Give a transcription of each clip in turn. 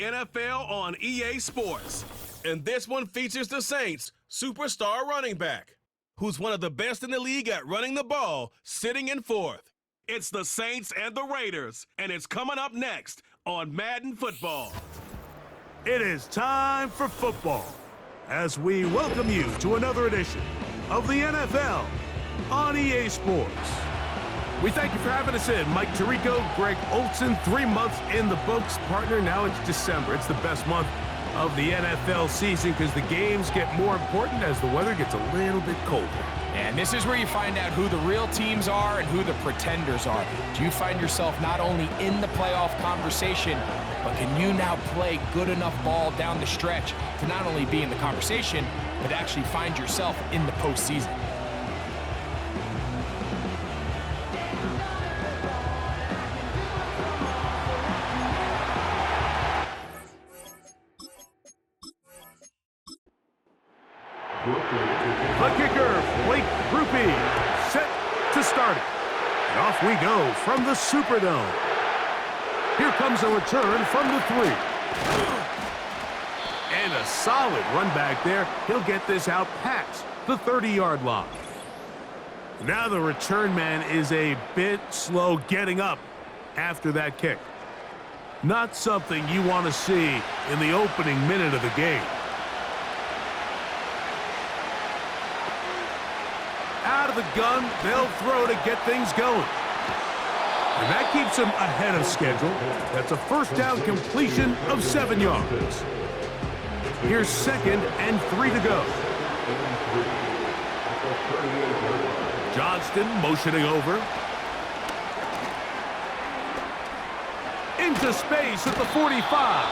NFL on EA Sports. And this one features the Saints' superstar running back, who's one of the best in the league at running the ball, sitting in fourth. It's the Saints and the Raiders, and it's coming up next on Madden Football. It is time for football as we welcome you to another edition of the NFL on EA Sports. We thank you for having us in. Mike Tirico, Greg Olson, 3 months in the books. Partner, now it's December. It's the best month of the NFL season because the games get more important as the weather gets a little bit colder. And this is where you find out who the real teams are and who the pretenders are. Do you find yourself not only in the playoff conversation, but can you now play good enough ball down the stretch to not only be in the conversation, but actually find yourself in the postseason? The kicker, Blake Grupe, set to start it. And off we go from the Superdome. Here comes a return from the 3. And a solid run back there. He'll get this out past the 30-yard line. Now the return man is a bit slow getting up after that kick. Not something you want to see in the opening minute of the game. Out of the gun, they'll throw to get things going. And that keeps him ahead of schedule. That's a first down completion of 7 yards. Here's 2nd and 3 to go. Johnston motioning over. Into space at the 45.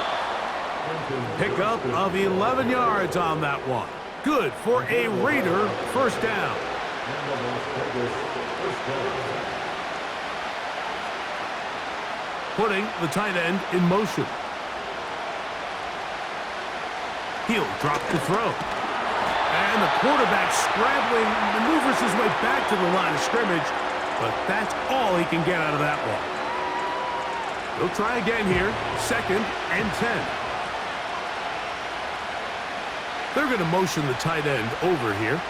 Pickup of 11 yards on that one. Good for a Raider first down. Putting the tight end in motion. He'll drop to throw. And the quarterback scrambling, maneuvers his way back to the line of scrimmage, but that's all he can get out of that one. He'll try again here, 2nd and 10. They're going to motion the tight end over here.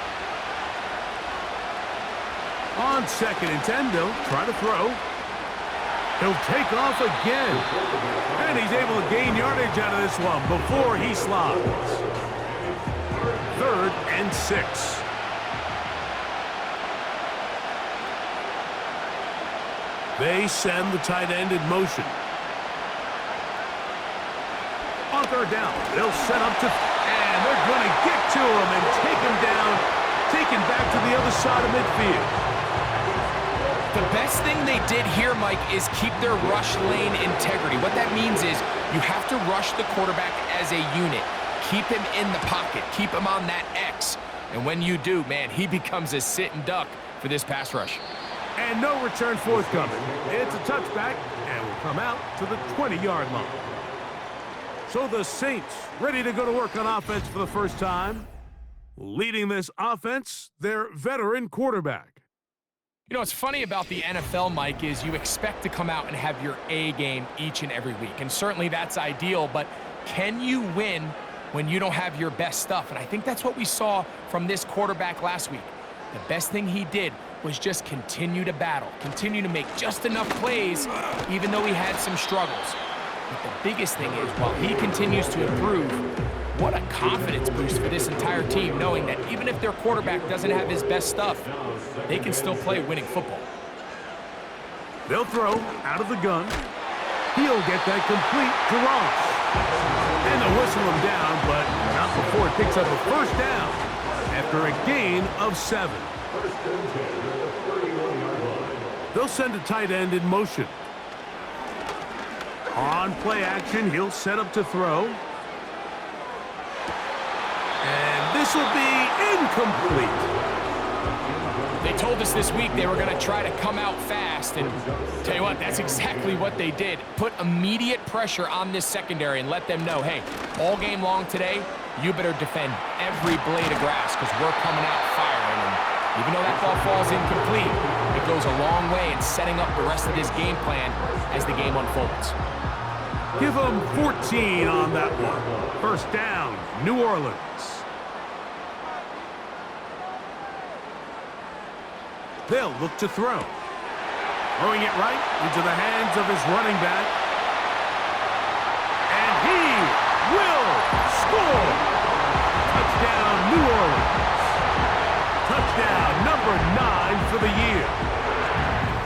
On 2nd and 10, they'll try to throw. He'll take off again. And he's able to gain yardage out of this one before he slides. 3rd and 6. They send the tight end in motion. On 3rd down, they'll set up to... And they're going to get to him and take him down, taken back to the other side of midfield. The best thing they did here, Mike, is keep their rush lane integrity. What that means is you have to rush the quarterback as a unit. Keep him in the pocket. Keep him on that X. And when you do, man, he becomes a sitting duck for this pass rush. And no return forthcoming. It's a touchback and will come out to the 20-yard line. So the Saints ready to go to work on offense for the first time. Leading this offense, their veteran quarterback. You know, what's funny about the NFL, Mike, is you expect to come out and have your A game each and every week. And certainly that's ideal, but can you win when you don't have your best stuff? And I think that's what we saw from this quarterback last week. The best thing he did was just continue to battle, continue to make just enough plays, even though he had some struggles. But the biggest thing is, while he continues to improve, what a confidence boost for this entire team, knowing that even if their quarterback doesn't have his best stuff, they can still play winning football. They'll throw out of the gun. He'll get that complete to Ross. And they'll whistle him down, but not before it picks up a first down after a gain of 7. They'll send a tight end in motion. On play action, he'll set up to throw. And this will be incomplete. They told us this week they were going to try to come out fast, and tell you what, that's exactly what they did. Put immediate pressure on this secondary and let them know, hey, all game long today, you better defend every blade of grass because we're coming out firing. And even though that ball falls incomplete, it goes a long way in setting up the rest of this game plan as the game unfolds. Give them 14 on that one. First down, New Orleans. They'll look to throw. Throwing it right into the hands of his running back. And he will score. Touchdown, New Orleans. Touchdown number 9 for the year.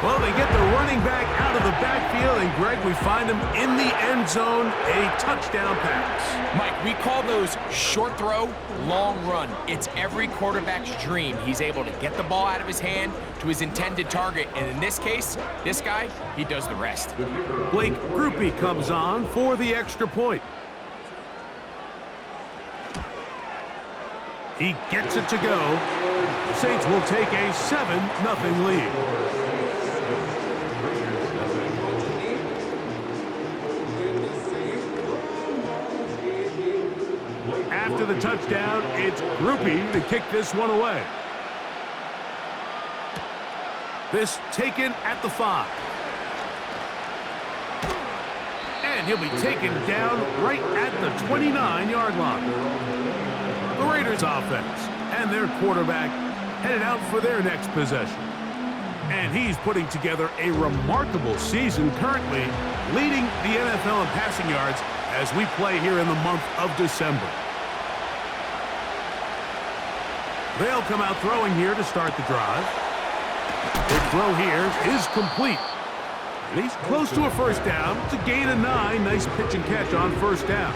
Well, they get the running back out of the backfield, and Greg, we find him in the end zone, a touchdown pass. Mike, we call those short throw, long run. It's every quarterback's dream. He's able to get the ball out of his hand to his intended target, and in this case, this guy, he does the rest. Blake Groupie comes on for the extra point. He gets it to go. The Saints will take a 7-0 lead. After the touchdown, it's Groupie to kick this one away. This taken at the 5. And he'll be taken down right at the 29-yard line. The Raiders offense and their quarterback headed out for their next possession. And he's putting together a remarkable season, currently leading the NFL in passing yards as we play here in the month of December. They'll come out throwing here to start the drive. The throw here is complete. And he's close to a first down. It's a gain of 9. Nice pitch and catch on first down.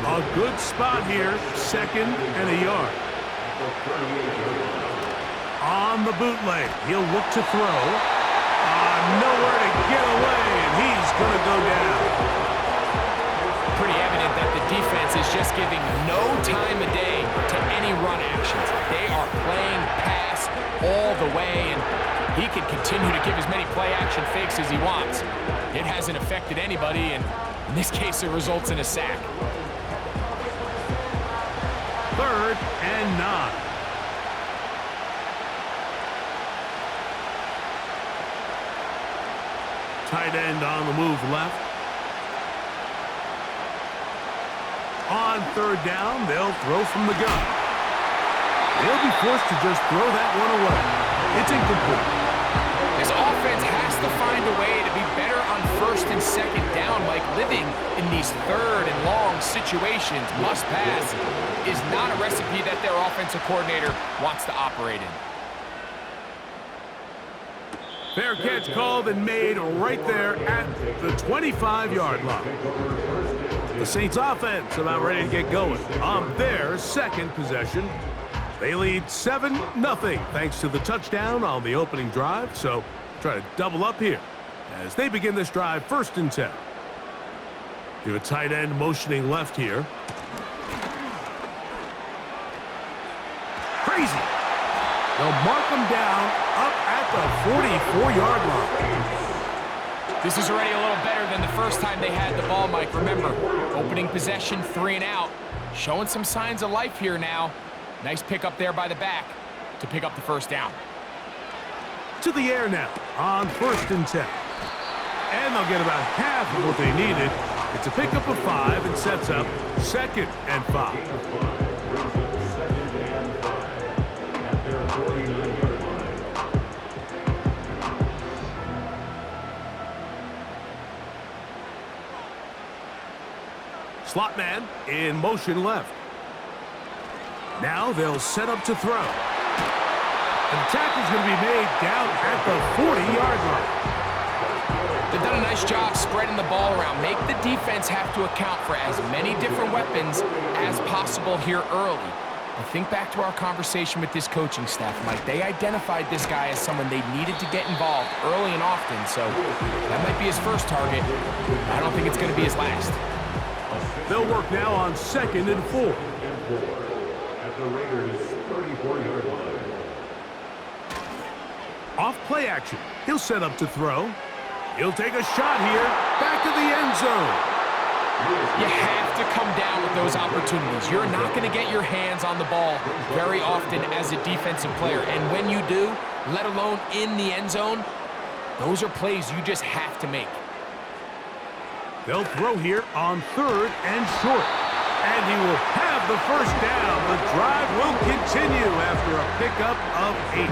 A good spot here, 2nd and a yard. On the bootleg, he'll look to throw. Nowhere to get away, and he's going to go down. Pretty evident that the defense is just giving no time of day to any run actions. They are playing pass all the way, and he can continue to give as many play-action fakes as he wants. It hasn't affected anybody, and in this case, it results in a sack. 3rd and 9. Tight end on the move left. On 3rd down, they'll throw from the gun. They'll be forced to just throw that one away. It's incomplete. This offense has to find a way to be better on 1st and 2nd down, like living in these 3rd and long situations. Must pass is not a recipe that their offensive coordinator wants to operate in. Fair catch called and made right there at the 25-yard line. The Saints offense about ready to get going on their 2nd possession. They lead 7-0 thanks to the touchdown on the opening drive. So try to double up here as they begin this drive 1st and 10. Give a tight end motioning left here. Crazy. They'll mark them down up at the 44-yard line. This is already a little better than the first time they had the ball, Mike. Remember, opening possession, 3 and out. Showing some signs of life here now. Nice pick up there by the back to pick up the first down. To the air now on 1st and 10. And they'll get about half of what they needed. It's a pickup of 5 and sets up 2nd and 5. Slot man in motion left. Now they'll set up to throw. And the tackle's going to be made down at the 40-yard line. They've done a nice job spreading the ball around. Make the defense have to account for as many different weapons as possible here early. And think back to our conversation with this coaching staff, Mike. They identified this guy as someone they needed to get involved early and often. So that might be his first target. I don't think it's going to be his last. They'll work now on 2nd and 4. At the Raiders' 34-yard line. Off play action. He'll set up to throw. He'll take a shot here. Back to the end zone. You have to come down with those opportunities. You're not going to get your hands on the ball very often as a defensive player. And when you do, let alone in the end zone, those are plays you just have to make. They'll throw here on 3rd and short. And he will have the first down. The drive will continue after a pickup of 8.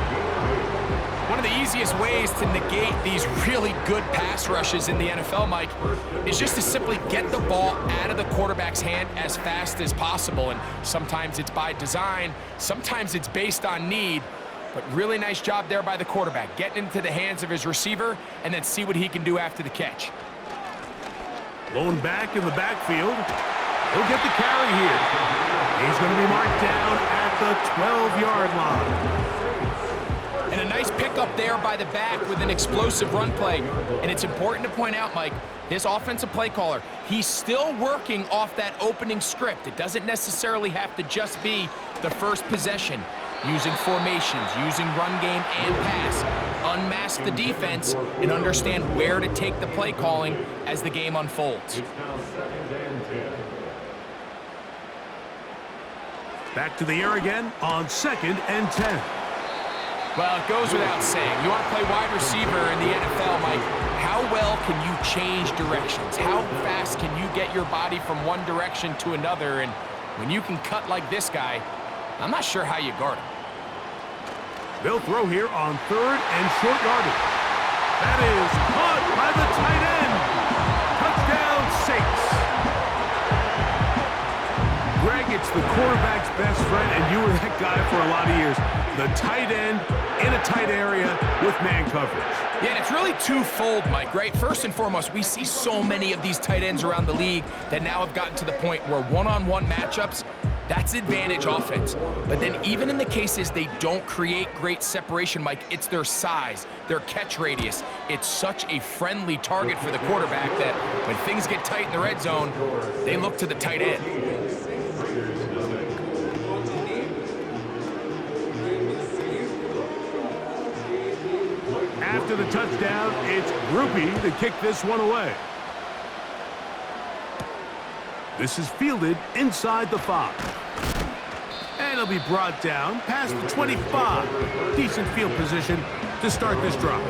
One of the easiest ways to negate these really good pass rushes in the NFL, Mike, is just to simply get the ball out of the quarterback's hand as fast as possible. And sometimes it's by design, sometimes it's based on need. But really nice job there by the quarterback, getting into the hands of his receiver and then see what he can do after the catch. Lone back in the backfield. He'll get the carry here. He's going to be marked down at the 12-yard line. And a nice pickup there by the back with an explosive run play. And it's important to point out, Mike, this offensive play caller, he's still working off that opening script. It doesn't necessarily have to just be the first possession. Using formations, using run game and pass, unmask the defense, and understand where to take the play calling as the game unfolds. Back to the air again on 2nd and 10. Well, it goes without saying. You want to play wide receiver in the NFL, Mike, how well can you change directions? How fast can you get your body from one direction to another? And when you can cut like this guy, I'm not sure how you guard him. They'll throw here on 3rd and short yardage. That is caught by the tight end. Touchdown, Saints. Greg, it's the quarterback's best friend, and you were that guy for a lot of years. The tight end in a tight area with man coverage. Yeah, and it's really twofold, Mike, right? First and foremost, we see so many of these tight ends around the league that now have gotten to the point where one-on-one matchups, that's advantage offense. But then even in the cases they don't create great separation, Mike, it's their size, their catch radius. It's such a friendly target for the quarterback that when things get tight in the red zone, they look to the tight end. After the touchdown, it's Groupie to kick this one away. This is fielded inside the 5. And it'll be brought down past the 25. Decent field position to start this drive.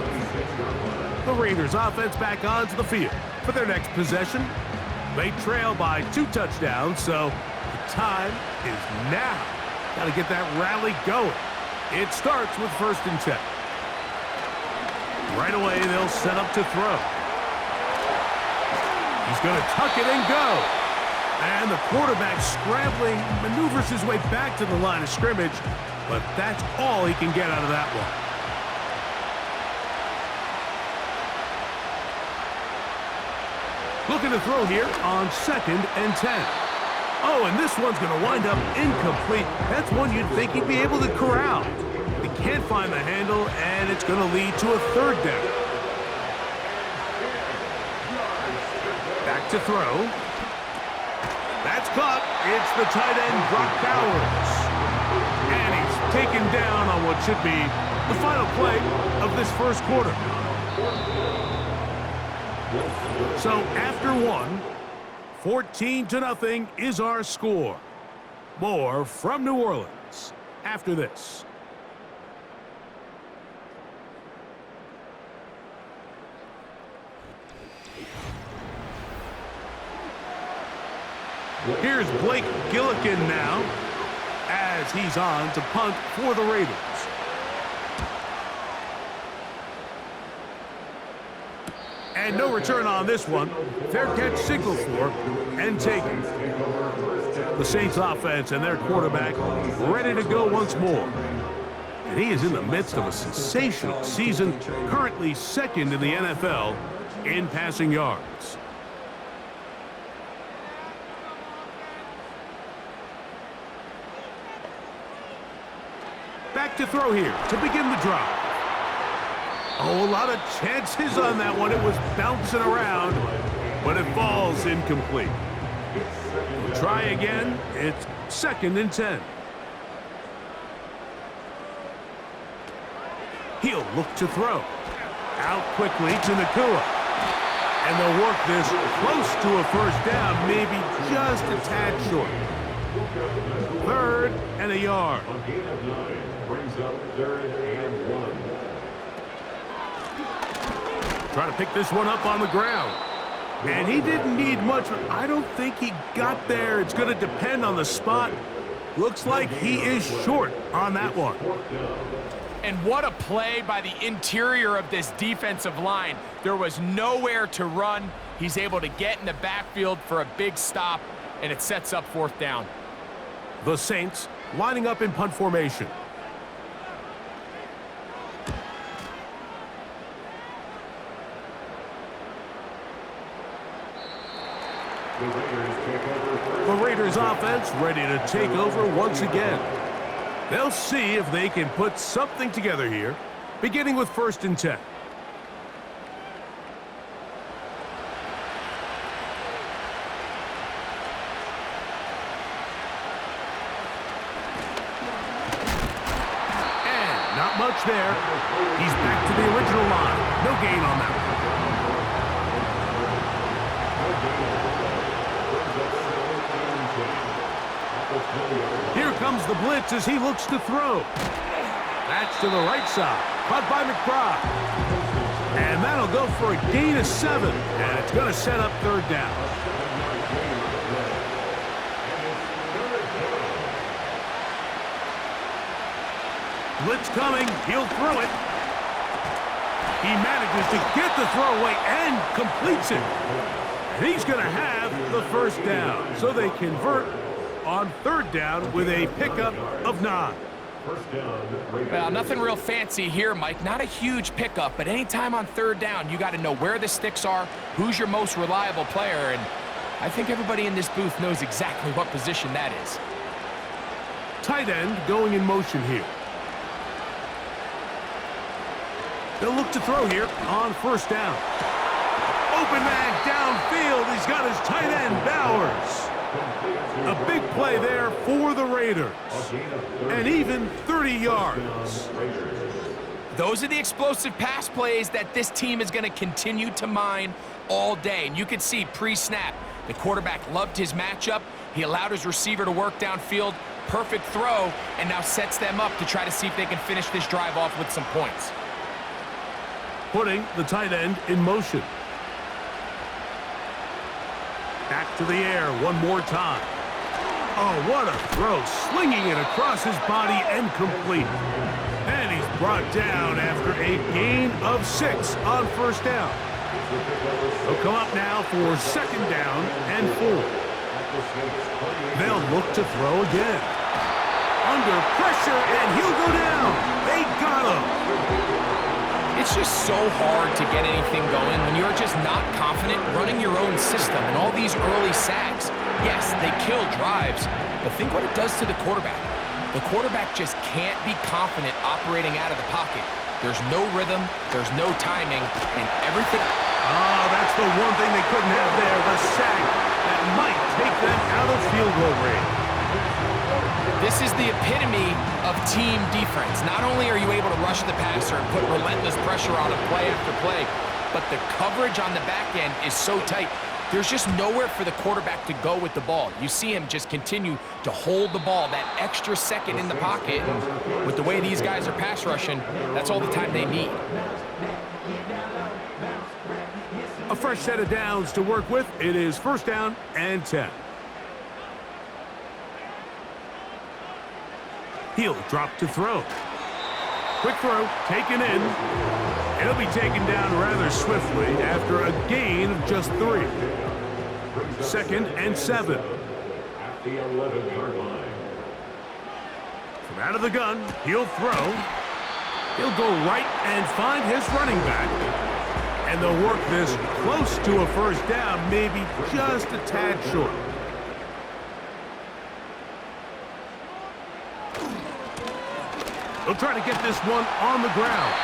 The Raiders offense back onto the field for their next possession. They trail by 2 touchdowns, so the time is now. Got to get that rally going. It starts with 1st and 10. Right away, they'll set up to throw. He's going to tuck it and go. And the quarterback scrambling, maneuvers his way back to the line of scrimmage, but that's all he can get out of that one. Looking to throw here on 2nd and 10. Oh, and this one's going to wind up incomplete. That's one you'd think he'd be able to corral. He can't find the handle, and it's going to lead to a 3rd down. Back to throw. That's caught. It's the tight end, Brock Bowers. And he's taken down on what should be the final play of this first quarter. So after 1, 14-0 is our score. More from New Orleans after this. Here's Blake Gillikin now as he's on to punt for the Raiders. And no return on this one. Fair catch signaled for and taken. The Saints offense and their quarterback ready to go once more. And he is in the midst of a sensational season, currently 2nd in the NFL in passing yards. Back to throw here to begin the drive. Oh, a lot of chances on that one. It was bouncing around, but it falls incomplete. We'll try again. It's 2nd and 10. He'll look to throw. Out quickly to Nakua. And they'll work this close to a 1st down, maybe just a tad short. 3rd and a yard. Brings up 3rd and 1. Try to pick this one up on the ground. And he didn't need much, but I don't think he got there. It's going to depend on the spot. Looks like he is short on that one. And what a play by the interior of this defensive line. There was nowhere to run. He's able to get in the backfield for a big stop, and it sets up 4th down. The Saints lining up in punt formation. The Raiders offense ready to take over once again. They'll see if they can put something together here, beginning with 1st and 10. And not much there. He's back to the original line. No gain on that one. Here comes the blitz as he looks to throw. That's to the right side. Caught by McBride. And that'll go for a gain of 7. And it's going to set up 3rd down. Blitz coming. He'll throw it. He manages to get the throw away and completes it. And he's going to have the 1st down. So they convert on 3rd down with a pickup of 9. Well, nothing real fancy here, Mike. Not a huge pickup, but anytime on 3rd down, you got to know where the sticks are, who's your most reliable player, and I think everybody in this booth knows exactly what position that is. Tight end going in motion here. They'll look to throw here on 1st down. Open man downfield. He's got his tight end, Bowers. A big play there for the Raiders. And even 30 yards. Those are the explosive pass plays that this team is going to continue to mine all day. And you can see pre-snap, the quarterback loved his matchup. He allowed his receiver to work downfield. Perfect throw, and now sets them up to try to see if they can finish this drive off with some points. Putting the tight end in motion. Back to the air one more time. Oh, what a throw. Slinging it across his body and complete. And he's brought down after a gain of 6 on 1st down. He'll come up now for 2nd down and 4. They'll look to throw again. Under pressure, and he'll go down. They got him. It's just so hard to get anything going when you're just not confident running your own system. And all these early sacks, yes, they kill drives, but think what it does to the quarterback. The quarterback just can't be confident operating out of the pocket. There's no rhythm, there's no timing, and everything. Oh, that's the one thing they couldn't have there, the sack that might take them out of field goal range. This is the epitome of team defense. Not only are you able to rush the passer and put relentless pressure on him play after play, but the coverage on the back end is so tight. There's just nowhere for the quarterback to go with the ball. You see him just continue to hold the ball that extra second in the pocket. And with the way these guys are pass rushing, that's all the time they need. A fresh set of downs to work with. It is 1st down and 10. He'll drop to throw. Quick throw, taken in. It'll be taken down rather swiftly after a gain of just 3. 2nd and 7. At the 11-yard line. From out of the gun, he'll throw. He'll go right and find his running back. And they'll work this close to a 1st down, maybe just a tad short. He'll try to get this one on the ground.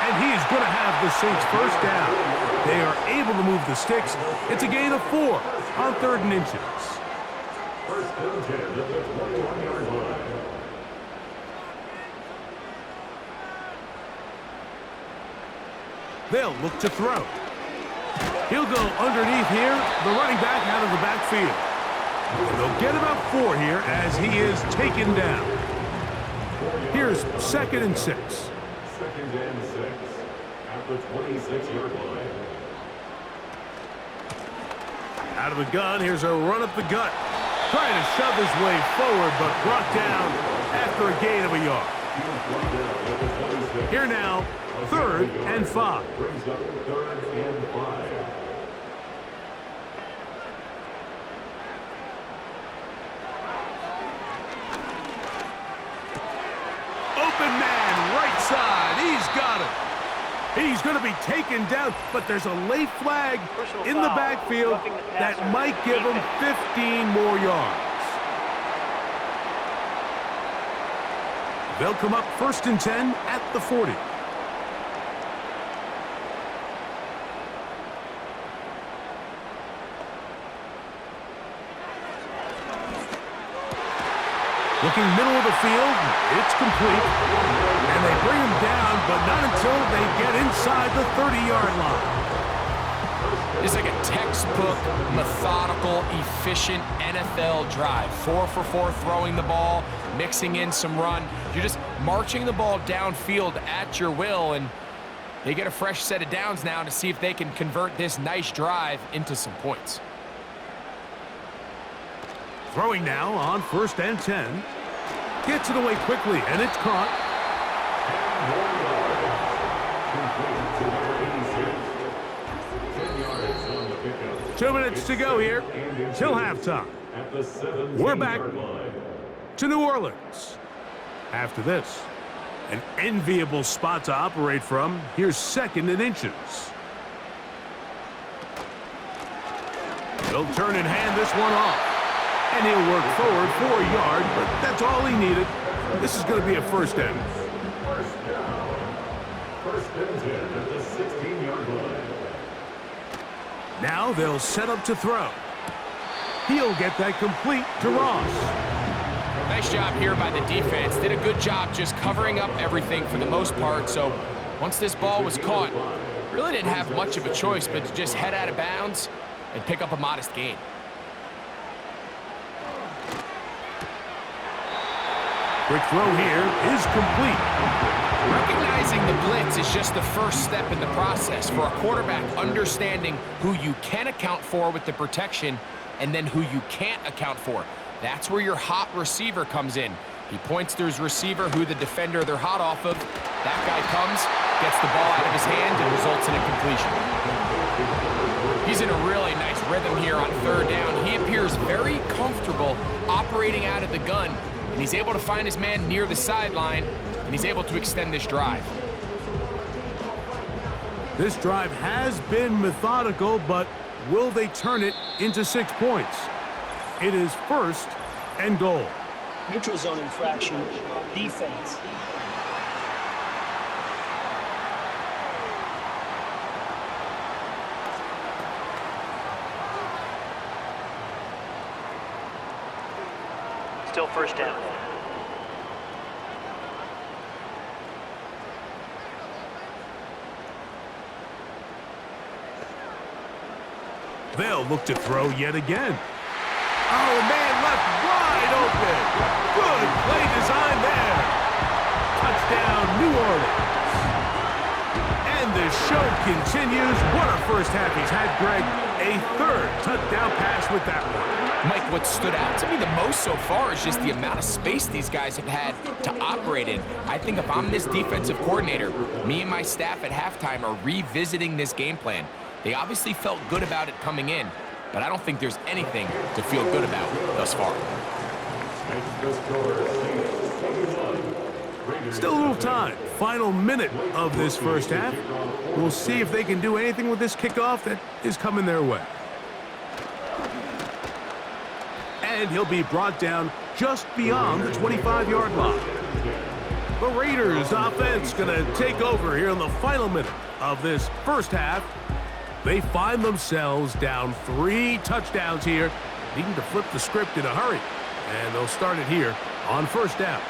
And he's going to have the Saints 1st down. They are able to move the sticks. It's a gain of 4 on 3rd and inches. 1st and 10 at the 21-yard line. They'll look to throw. He'll go underneath here, the running back out of the backfield. And they'll get about 4 here as he is taken down. Here's 2nd and 6. 2nd and 6 at the 26-yard line. Out of the gun, here's a run up the gut. Trying to shove his way forward, but brought down after a gain of a yard. Here now, 3rd and 5. Brings up 3rd and 5. Open man, right side. He's got it. He's going to be taken down, but there's a late flag in the backfield that might give him 15 more yards. They'll come up 1st and 10 at the 40. Looking middle of the field, it's complete. And they bring him down, but not until they get inside the 30-yard line. It's like a textbook, methodical, efficient NFL drive. 4 for 4 throwing the ball, mixing in some run. You're just marching the ball downfield at your will, and they get a fresh set of downs now to see if they can convert this nice drive into some points. Throwing now on 1st and 10. Gets it away quickly, and it's caught. 2 minutes to go here till halftime. We're back to New Orleans. After this, an enviable spot to operate from. Here's 2nd and inches. They'll turn and hand this one off. And he'll work forward for a yard, but that's all he needed. This is going to be a 1st down. 1st and 10 at the 16-yard line. Now they'll set up to throw. He'll get that complete to Ross. Nice job here by the defense. Did a good job just covering up everything for the most part. So once this ball was caught, really didn't have much of a choice but to just head out of bounds and pick up a modest gain. Quick throw here is complete. Recognizing the blitz is just the first step in the process for a quarterback, understanding who you can account for with the protection and then who you can't account for. That's where your hot receiver comes in. He points to his receiver, who the defender they're hot off of. That guy comes, gets the ball out of his hand, and results in a completion. He's in a really nice rhythm here on 3rd down. He appears very comfortable operating out of the gun, and he's able to find his man near the sideline, and he's able to extend this drive. This drive has been methodical, but will they turn it into 6 points? It is 1st and goal. Neutral zone infraction, defense. Still 1st down. They'll look to throw yet again. Oh, man left wide open. Good play design there. Touchdown, New Orleans. And the show continues. What a first half he's had, Greg. A 3rd touchdown pass with that one. Mike, what stood out to me the most so far is just the amount of space these guys have had to operate in. I think if I'm this defensive coordinator, me and my staff at halftime are revisiting this game plan. They obviously felt good about it coming in, but I don't think there's anything to feel good about thus far. Still a little time. Final minute of this first half. We'll see if they can do anything with this kickoff that is coming their way. And he'll be brought down just beyond the 25-yard line. The Raiders offense going to take over here in the final minute of this first half. They find themselves down 3 touchdowns here, needing to flip the script in a hurry. And they'll start it here on 1st down.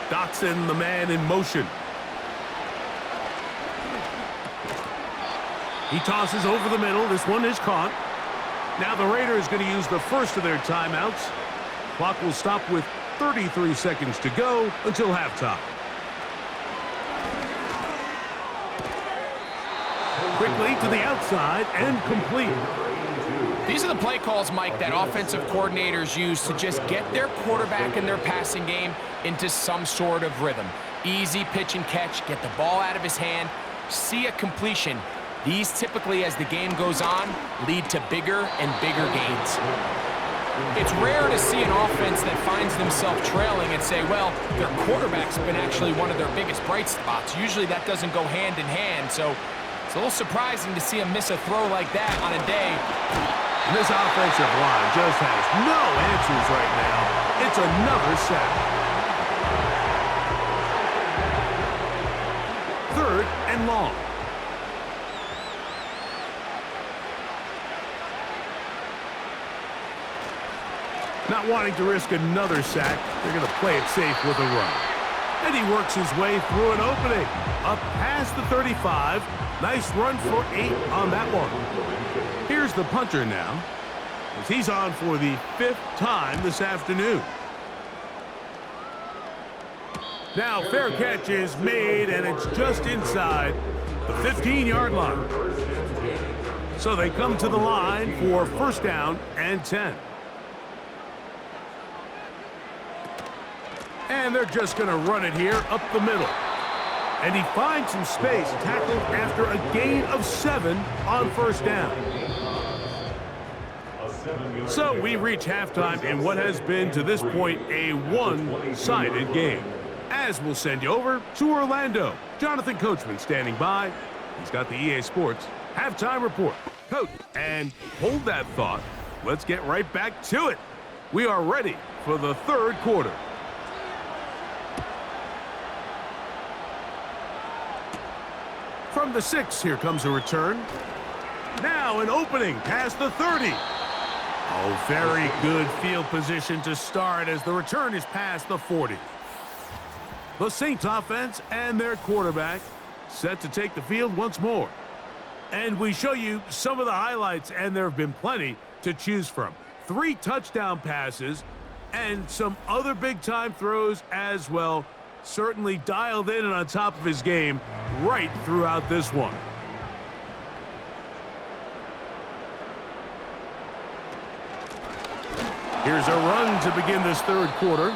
Dotson, the man in motion. He tosses over the middle. This one is caught. Now the Raiders going to use the first of their timeouts. Clock will stop with 33 seconds to go until halftime. Quickly to the outside and complete. These are the play calls, Mike, that offensive coordinators use to just get their quarterback and their passing game into some sort of rhythm. Easy pitch and catch, get the ball out of his hand, see a completion. These typically, as the game goes on, lead to bigger and bigger gains. It's rare to see an offense that finds themselves trailing and say, well, their quarterback's been actually one of their biggest bright spots. Usually that doesn't go hand in hand, so it's a little surprising to see him miss a throw like that on a day. This offensive line just has no answers right now. It's another sack. 3rd and long. Not wanting to risk another sack, they're going to play it safe with a run. And he works his way through an opening. Up past the 35. Nice run for 8 on that one. Here's the punter now, as he's on for the 5th time this afternoon. Now fair catch is made, and it's just inside the 15-yard line. So they come to the line for 1st down and 10. And they're just going to run it here up the middle. And he finds some space, tackled after a gain of 7 on 1st down. So we reach halftime in what has been, to this point, a one-sided game. As we'll send you over to Orlando. Jonathan Coachman standing by. He's got the EA Sports halftime report. Coach, and hold that thought. Let's get right back to it. We are ready for the 3rd quarter. From the 6, here comes a return. Now an opening past the 30. Oh, very good field position to start as the return is past the 40. The Saints offense and their quarterback set to take the field once more. And we show you some of the highlights, and there have been plenty to choose from. 3 touchdown passes and some other big-time throws as well. Certainly dialed in and on top of his game right throughout this one. Here's a run to begin this 3rd quarter.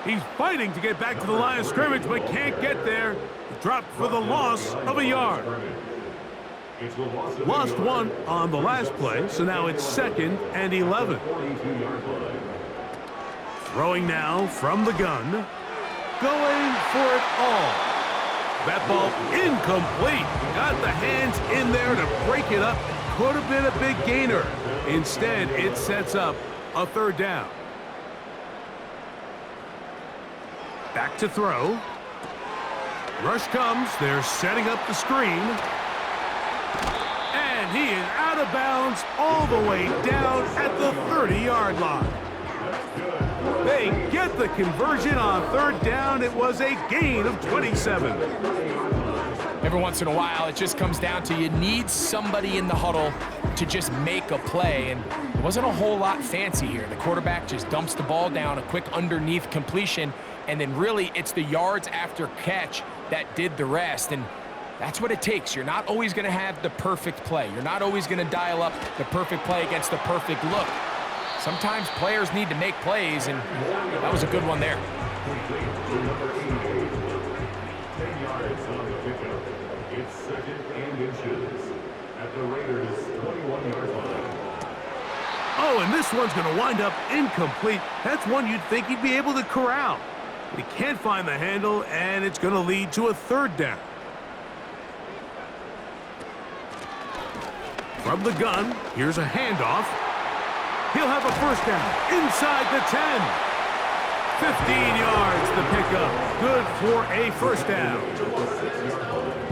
He's fighting to get back to the line of scrimmage, but can't get there. Dropped for the loss of a yard. Lost 1 on the last play, so now it's 2nd and 11. Throwing now from the gun. Going for it all. That ball incomplete. Got the hands in there to break it up. Could have been a big gainer. Instead, it sets up a 3rd down. Back to throw. Rush comes. They're setting up the screen. And he is out of bounds all the way down at the 30-yard line. They get the conversion on 3rd down. It was a gain of 27. Every once in a while, it just comes down to you need somebody in the huddle to just make a play, and it wasn't a whole lot fancy here. The quarterback just dumps the ball down, a quick underneath completion, and then really it's the yards after catch that did the rest, and that's what it takes. You're not always going to have the perfect play. You're not always going to dial up the perfect play against the perfect look. Sometimes players need to make plays, and that was a good one there. 10 yards on the pickup. It's 2nd and inches at the Raiders' 21-yard line. Oh, and this one's going to wind up incomplete. That's one you'd think he'd be able to corral. But he can't find the handle, and it's going to lead to a 3rd down. From the gun, here's a handoff. He'll have a 1st down inside the 10. 15 yards the pickup. Good for a 1st down.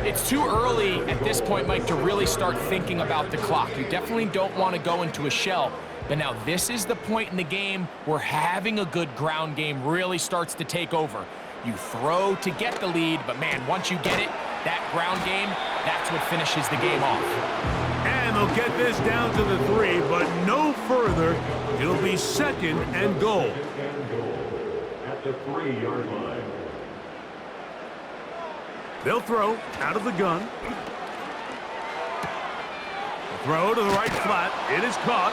It's too early at this point, Mike, to really start thinking about the clock. You definitely don't want to go into a shell. But now this is the point in the game where having a good ground game really starts to take over. You throw to get the lead, but man, once you get it, that ground game, that's what finishes the game off. And they'll get this down to the 3, but no further. It'll be 2nd and goal. At the 3-yard line. They'll throw out of the gun. throw to the right flat. It is caught.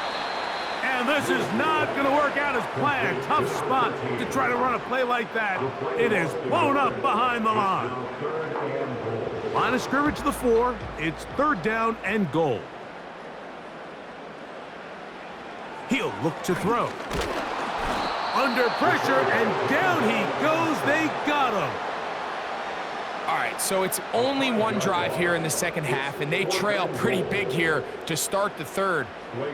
And this is not going to work out as planned. Tough spot to try to run a play like that. It is blown up behind the line. Line of scrimmage to the 4. It's 3rd down and goal. He'll look to throw. Under pressure, and down he goes. They got him. All right, so it's only one drive here in the second half, and they trail pretty big here to start the third.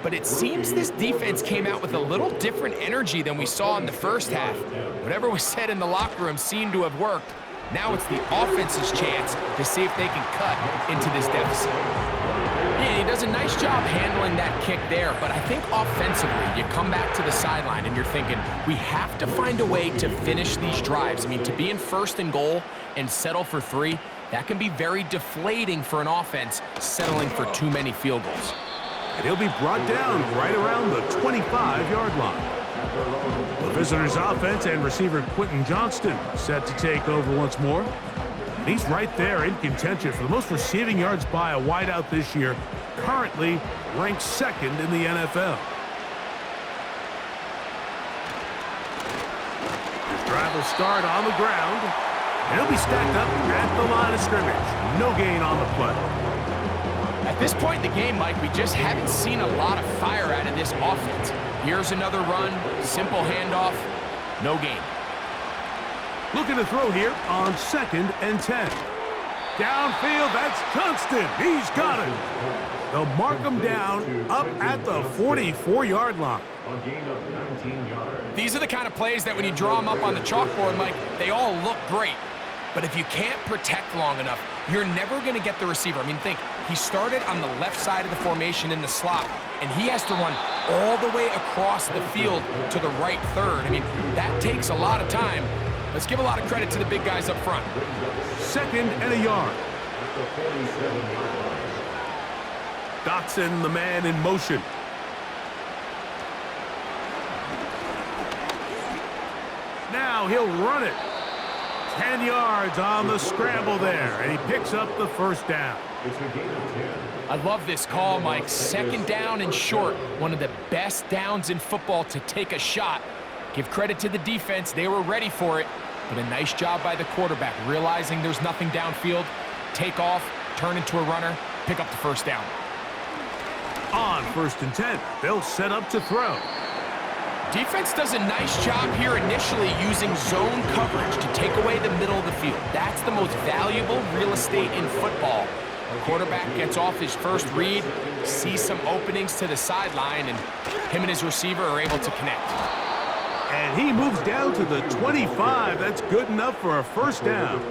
But it seems this defense came out with a little different energy than we saw in the first half. Whatever was said in the locker room seemed to have worked. Now it's the offense's chance to see if they can cut into this deficit. Yeah, he does a nice job handling that kick there, but I think offensively, you come back to the sideline and you're thinking, we have to find a way to finish these drives. I mean, to be in 1st and goal and settle for 3, that can be very deflating for an offense settling for too many field goals. And he'll be brought down right around the 25-yard line. The visitors' offense and receiver Quentin Johnston set to take over once more. And he's right there in contention for the most receiving yards by a wideout this year, currently ranked 2nd in the NFL. His drive will start on the ground, and he'll be stacked up at the line of scrimmage. No gain on the play. At this point in the game, Mike, we just haven't seen a lot of fire out of this offense. Here's another run, simple handoff, no gain. Looking to throw here on 2nd and 10. Downfield, that's Johnston. He's got it. They'll mark him down up at the 44-yard line. These are the kind of plays that when you draw them up on the chalkboard, Mike, they all look great. But if you can't protect long enough, you're never going to get the receiver. I mean, think, he started on the left side of the formation in the slot, and he has to run all the way across the field to the right third. I mean, that takes a lot of time. Let's give a lot of credit to the big guys up front. 2nd and a yard. Dotson, the man in motion. Now he'll run it. 10 yards on the scramble there, and he picks up the 1st down. I love this call, Mike. 2nd down and short. One of the best downs in football to take a shot. Give credit to the defense. They were ready for it. But a nice job by the quarterback, realizing there's nothing downfield. Take off, turn into a runner, pick up the 1st down. On 1st and 10, they'll set up to throw. Defense does a nice job here initially using zone coverage to take away the middle of the field. That's the most valuable real estate in football. The quarterback gets off his first read, sees some openings to the sideline, and him and his receiver are able to connect. And he moves down to the 25. That's good enough for a 1st down.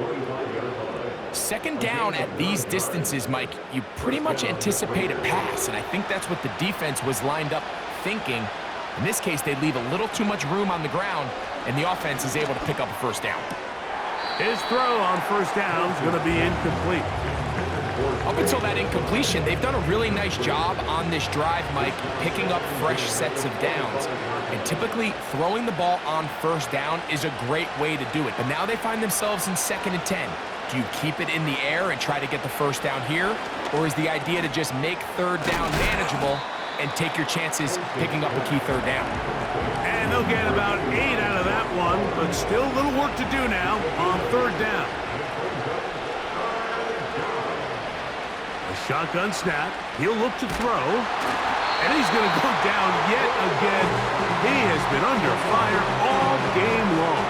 2nd down at these distances, Mike, you pretty much anticipate a pass, and I think that's what the defense was lined up thinking. In this case, they leave a little too much room on the ground, and the offense is able to pick up a 1st down. His throw on 1st down is going to be incomplete. Up until that incompletion, they've done a really nice job on this drive, Mike, picking up fresh sets of downs. And typically, throwing the ball on 1st down is a great way to do it. But now they find themselves in 2nd and 10. Do you keep it in the air and try to get the 1st down here? Or is the idea to just make 3rd down manageable and take your chances picking up a key 3rd down? And they'll get about 8 out of that one, but still a little work to do now on 3rd down. A shotgun snap. He'll look to throw. And he's going to go down yet again. He has been under fire all game long.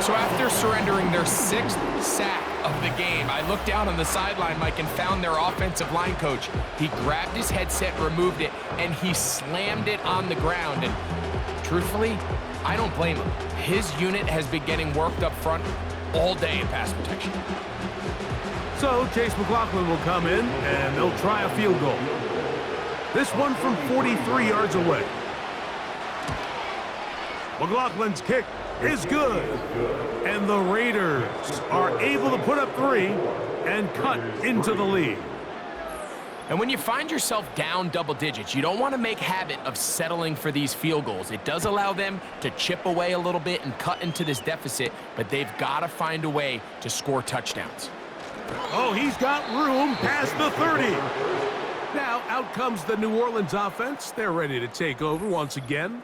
So after surrendering their 6th sack of the game, I looked down on the sideline, Mike, and found their offensive line coach. He grabbed his headset, removed it, and he slammed it on the ground. And truthfully, I don't blame him. His unit has been getting worked up front all day in pass protection. So Chase McLaughlin will come in, and they'll try a field goal. This one from 43 yards away. McLaughlin's kick is good. And the Raiders are able to put up 3 and cut into the lead. And when you find yourself down double digits, you don't want to make habit of settling for these field goals. It does allow them to chip away a little bit and cut into this deficit, but they've got to find a way to score touchdowns. Oh, he's got room past the 30. Now, out comes the New Orleans offense. They're ready to take over once again.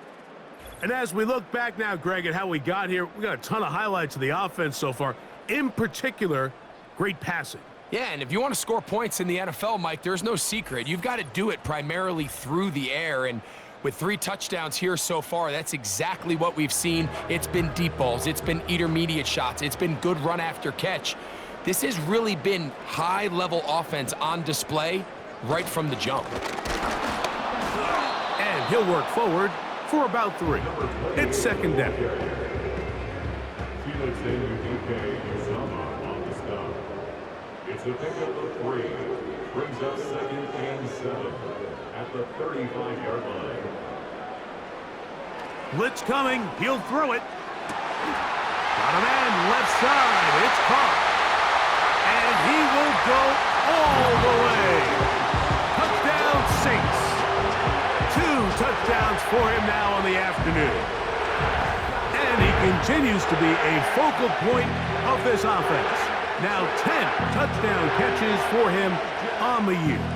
And as we look back now, Greg, at how we got here, we got a ton of highlights of the offense so far. In particular, great passing. Yeah, and if you want to score points in the NFL, Mike, there's no secret. You've got to do it primarily through the air, and with 3 touchdowns here so far, that's exactly what we've seen. It's been deep balls. It's been intermediate shots. It's been good run after catch. This has really been high-level offense on display right from the jump. And he'll work forward for about 3. It's second down. Felix N.U.D.K. Uzama on the stop. It's a pickup of 3. Brings up 2nd and 7 at the 35-yard line. Blitz coming. He'll throw it. Got a man left side. It's caught. And he will go all the way. Touchdown, Saints. 2 touchdowns for him now on the afternoon. And he continues to be a focal point of this offense. Now 10 touchdown catches for him on the year.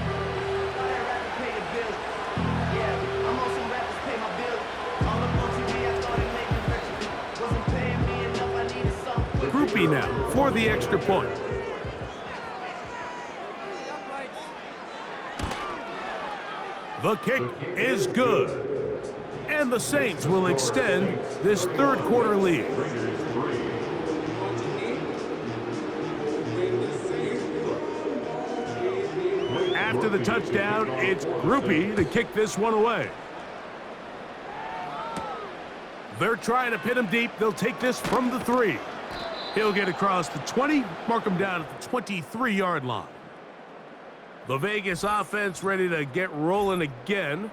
Groupie now for the extra point. The kick is good. And the Saints will extend this third quarter lead. After the touchdown, it's Groupie to kick this one away. They're trying to pin him deep. They'll take this from the 3. He'll get across the 20, mark him down at the 23-yard line. The Vegas offense ready to get rolling again.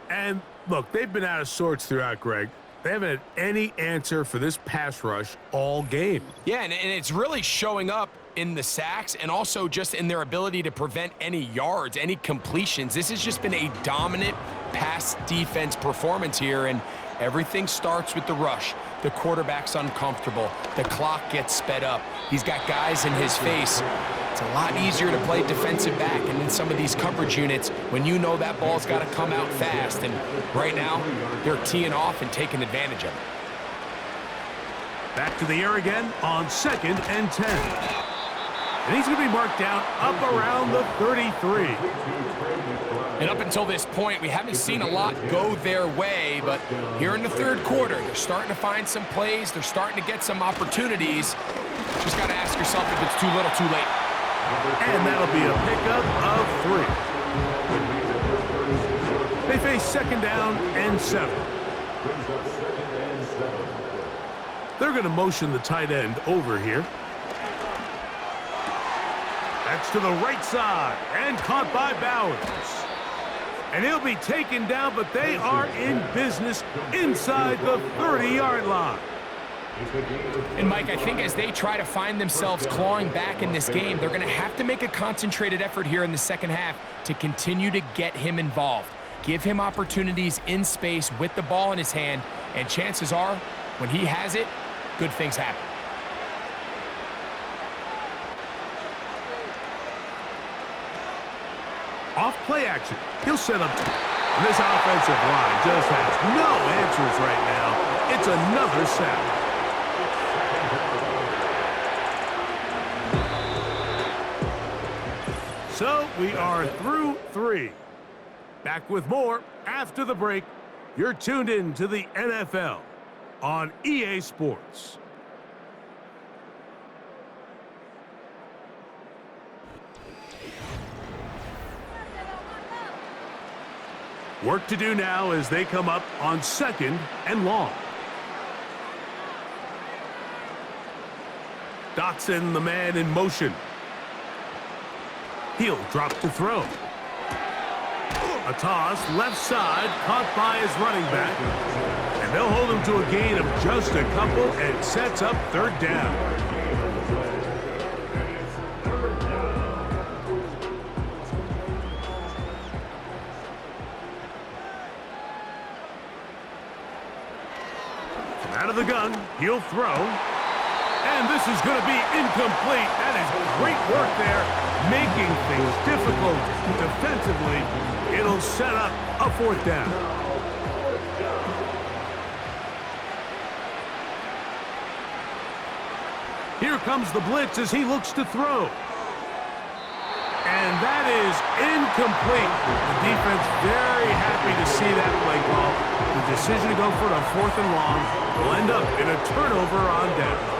And look, they've been out of sorts throughout, Greg. They haven't had any answer for this pass rush all game. Yeah, and it's really showing up in the sacks and also just in their ability to prevent any yards, any completions. This has just been a dominant pass defense performance here, and everything starts with the rush. The quarterback's uncomfortable. The clock gets sped up. He's got guys in his face. It's a lot easier to play defensive back and in some of these coverage units when you know that ball's got to come out fast. And right now, they're teeing off and taking advantage of it. Back to the air again on 2nd and 10. And he's going to be marked down up around the 33. And up until this point, we haven't seen a lot go their way, but here in the third quarter, they're starting to find some plays. They're starting to get some opportunities. Just got to ask yourself if it's too little, too late. And that'll be a pickup of 3. They face 2nd down and 7. They're going to motion the tight end over here. That's to the right side and caught by Bowers. And he'll be taken down, but they are in business inside the 30-yard line. And, Mike, I think as they try to find themselves clawing back in this game, they're going to have to make a concentrated effort here in the second half to continue to get him involved. Give him opportunities in space with the ball in his hand, and chances are, when he has it, good things happen. Off play action. He'll set up. And this offensive line just has no answers right now. It's another sack. So we are through 3. Back with more after the break. You're tuned in to the NFL on EA Sports. Work to do now as they come up on 2nd and long. Dotson, the man in motion. He'll drop to throw. A toss, left side, caught by his running back. And they'll hold him to a gain of just a couple and sets up 3rd down. Out of the gun, he'll throw. And this is going to be incomplete. That is great work there, making things difficult defensively. It'll set up a 4th down. Here comes the blitz as he looks to throw. And that is incomplete. The defense very happy to see that play call. The decision to go for it on 4th and long will end up in a turnover on downs.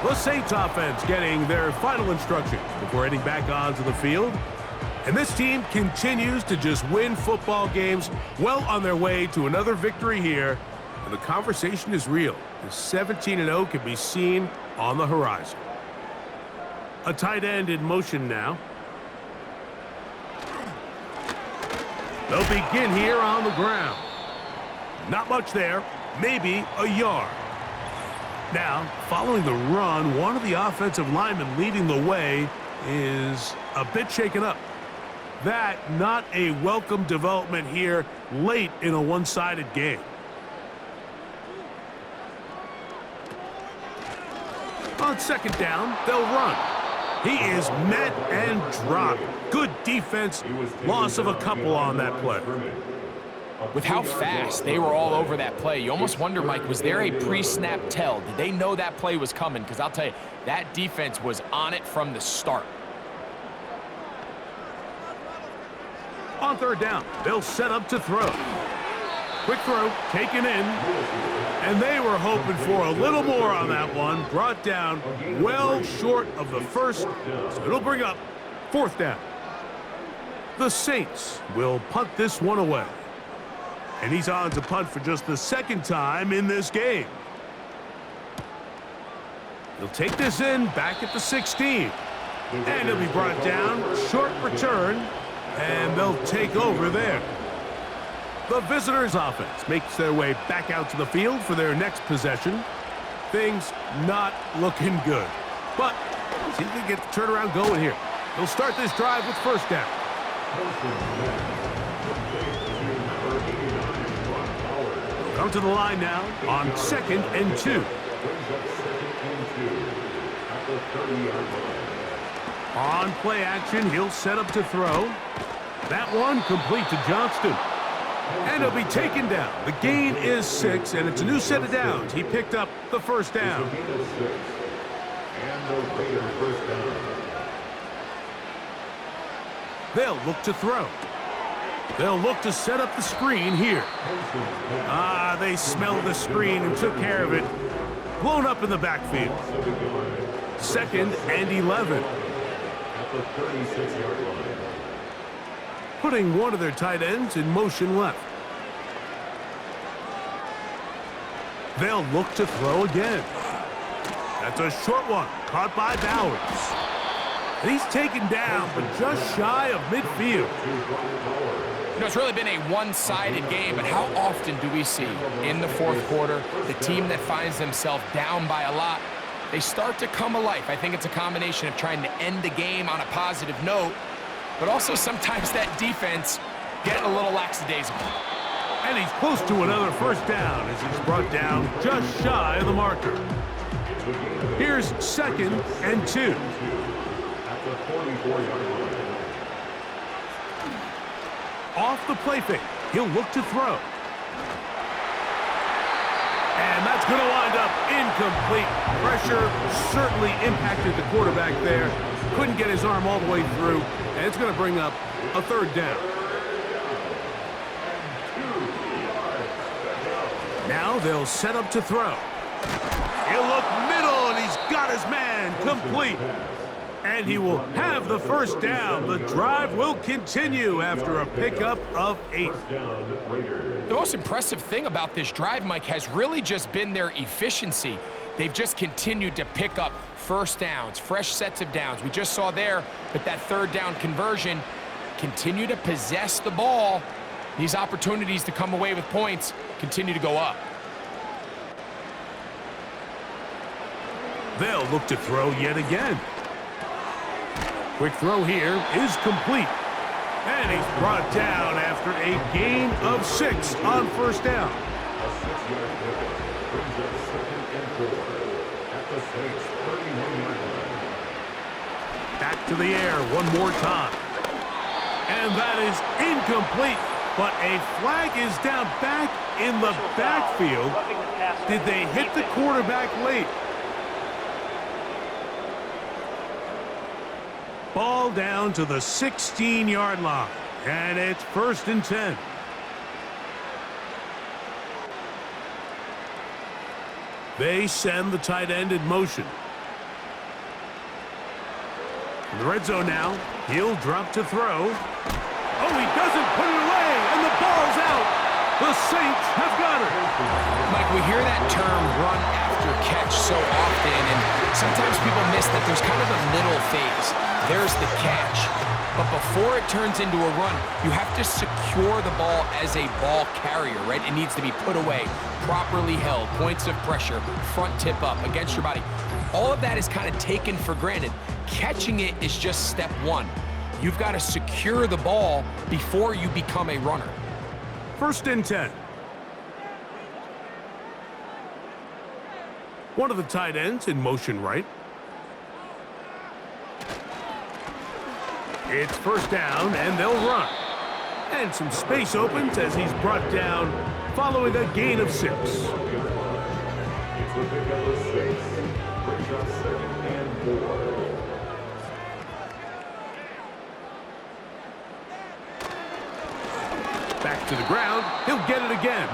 The Saints offense getting their final instructions before heading back onto the field. And this team continues to just win football games, well on their way to another victory here. And the conversation is real. The 17-0 can be seen on the horizon. A tight end in motion now. They'll begin here on the ground. Not much there, maybe a yard. Now, following the run, one of the offensive linemen leading the way is a bit shaken up. That not a welcome development here late in a one-sided game. On 2nd down, they'll run. He is met and dropped. Good defense. Loss of a couple on that play. With how fast they were all over that play, you almost wonder, Mike, was there a pre-snap tell? Did they know that play was coming? Because I'll tell you, that defense was on it from the start. On 3rd down, they'll set up to throw. Quick throw, taken in. And they were hoping for a little more on that one. Brought down well short of the first. So it'll bring up 4th down. The Saints will punt this one away. And he's on to punt for just the 2nd time in this game. He'll take this in back at the 16. And he'll be brought down. Short return. And they'll take over there. The visitors' offense makes their way back out to the field for their next possession. Things not looking good. But see if they get the turnaround going here. They'll start this drive with 1st down. They'll come to the line now on 2nd and 2. On play action, he'll set up to throw. That one complete to Johnston. And he'll be taken down. The gain is 6, and it's a new set of downs. He picked up the 1st down. They'll look to throw. They'll look to set up the screen here. They smelled the screen and took care of it. Blown up in the backfield. 2nd and 11. At the 36-yard line. Putting one of their tight ends in motion left. They'll look to throw again. That's a short one, caught by Bowers. And he's taken down, but just shy of midfield. You know, it's really been a one-sided game, but how often do we see in the 4th quarter the team that finds themselves down by a lot, they start to come alive? I think it's a combination of trying to end the game on a positive note, but also sometimes that defense getting a little lackadaisical. And he's close to another 1st down as he's brought down just shy of the marker. Here's 2nd and 2. At the 44-yard line. Off the play fake, he'll look to throw. And that's going to wind up incomplete. Pressure certainly impacted the quarterback there. Couldn't get his arm all the way through. And it's going to bring up a 3rd down. Now they'll set up to throw. He'll look middle, and he's got his man complete. And he will have the 1st down. The drive will continue after a pickup of 8. The most impressive thing about this drive, Mike, has really just been their efficiency. They've just continued to pick up 1st downs, fresh sets of downs. We just saw there with that 3rd down conversion, continue to possess the ball. These opportunities to come away with points continue to go up. They'll look to throw yet again. Quick throw here is complete. And he's brought down after a gain of 6 on 1st down. the Saints' 31-yard line. Back to the air one more time. And that is incomplete. But a flag is down back in the backfield. Did they hit the quarterback late? Ball down to the 16-yard line. And it's 1st and 10. They send the tight end in motion. In the red zone now. He'll drop to throw. Oh, he doesn't put it away, and the ball's out. The Saints have got it. Mike, we hear that term run after catch so often, and sometimes people miss that there's kind of a middle phase. There's the catch. But before it turns into a run, you have to secure the ball as a ball carrier, right? It needs to be put away, properly held, points of pressure, front tip up against your body. All of that is kind of taken for granted. Catching it is just step one. You've got to secure the ball before you become a runner. 1st and 10. One of the tight ends in motion right. It's 1st down, and they'll run. And some space opens as he's brought down following a gain of 6. It's the pickup of 6. Brings up 2nd and 4. Back to the ground. He'll get it again.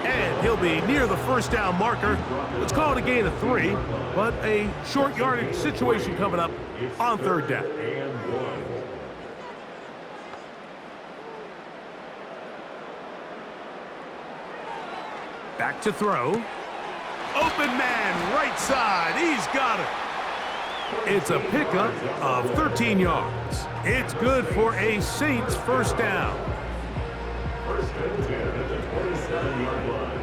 And he'll be near the 1st down marker. Let's call it a gain of 3, but a short yardage situation coming up on 3rd down. Back to throw. Open man, right side. He's got it. It's a pickup of 13 yards. It's good for a Saints 1st down. 1st and 10 at the 27-yard line.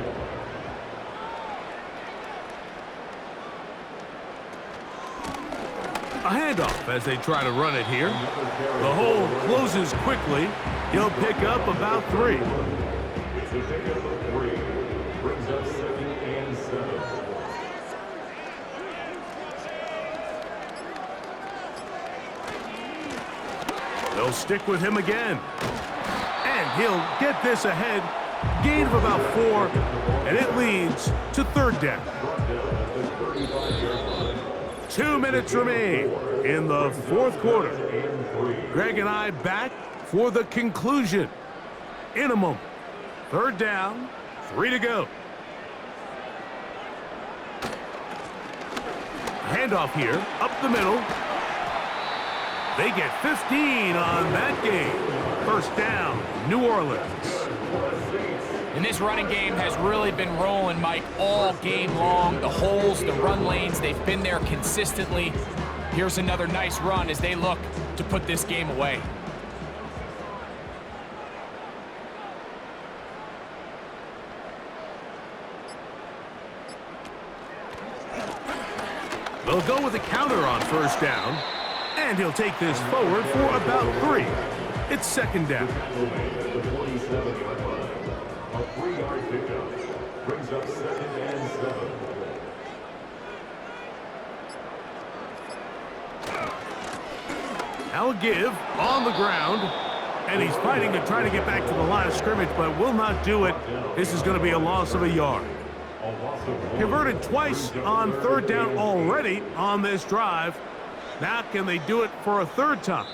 A handoff as they try to run it here. The hole closes quickly. He'll pick up about 3. It's a pickup of 3. Brings up 2nd and 7. They'll stick with him again. And he'll get this ahead. Gain of about 4. And it leads to 3rd down. 2 minutes remain in the 4th quarter. Greg and I back for the conclusion in a moment. 3rd down, 3 to go. Handoff here, up the middle. They get 15 on that game. 1st down, New Orleans. And this running game has really been rolling, Mike, all game long. The holes, the run lanes, they've been there consistently. Here's another nice run as they look to put this game away. They'll go with a counter on 1st down. And he'll take this forward for about 3. It's 2nd down. The 47-yard line. A 3-yard pickup. Brings up 2nd and 7. Now a give on the ground. And he's fighting and trying to get back to the line of scrimmage, but will not do it. This is going to be a loss of a yard. Converted twice on 3rd down already on this drive. Now can they do it for a 3rd time?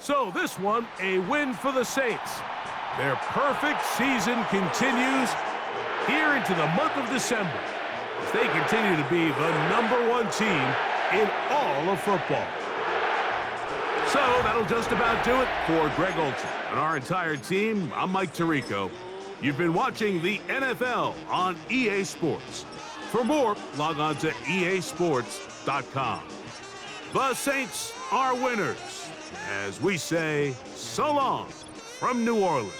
So this one, a win for the Saints. Their perfect season continues here into the month of December as they continue to be the #1 team in all of football. So that'll just about do it for Greg Olson and our entire team. I'm Mike Tirico. You've been watching the NFL on EA Sports. For more, log on to easports.com. The Saints are winners, as we say so long from New Orleans.